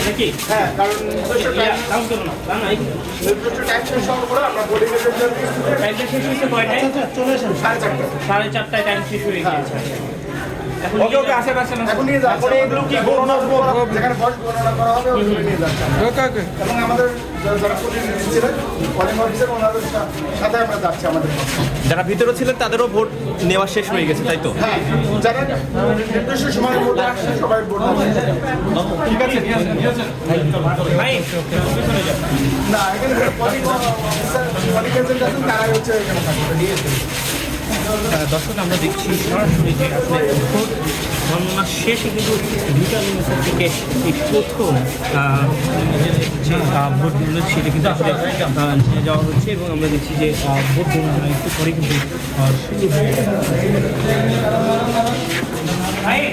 নাকি? হ্যাঁ, কারণ কাউন্ট করো না, না না, নির্দিষ্ট টাইম শেষ হওয়ার পরে আমরা বোর্ডিং এর জন্য টাইমটা শেষ হয়েছে কয়টায়? চলে আসেন 4:30 4:30টায় টাইম শেষ হয়ে গিয়েছে। এখন ওকে ওকে আসেন আসেন এখন নিয়ে যাচ্ছি। এখন এগুলো কি গণনা যেখানে বয়স গণনা করা হবে ওগুলো নিয়ে যাচ্ছি আমরা। ওকে ওকে এবং আমাদের যারা প্রতিনিধি ছিলেন পোলিং অফিসার ওনাদের সাথে আমরা যাচ্ছি আমাদের পক্ষে। যারা ভিতরে ছিলেন তাদেরও ভোট নেওয়া শেষ হয়ে গেছে তাই তো? হ্যাঁ, যারা নির্দিষ্ট সময়ের মধ্যে আসছে সবাই ভোট দিচ্ছে। ঠিক আছে নিয়ে আসেন ভাই চলে যাও। না, এখানে পোলিং অফিসার পোলিং এজেন্ট আছেন তারাই হচ্ছে এখানে থাকবে। দর্শক আমরা দেখছি সরাসরি যে আসলে ভোট গণনা শেষে কিন্তু রিটার্নিং অফিসার থেকে এই প্রথম যে ভোটগুলো সেটা কিন্তু আসলে নিয়ে যাওয়া হচ্ছে এবং আমরা দেখছি যে ভোট গণনা একটু পরে কিন্তু শুরু হয়ে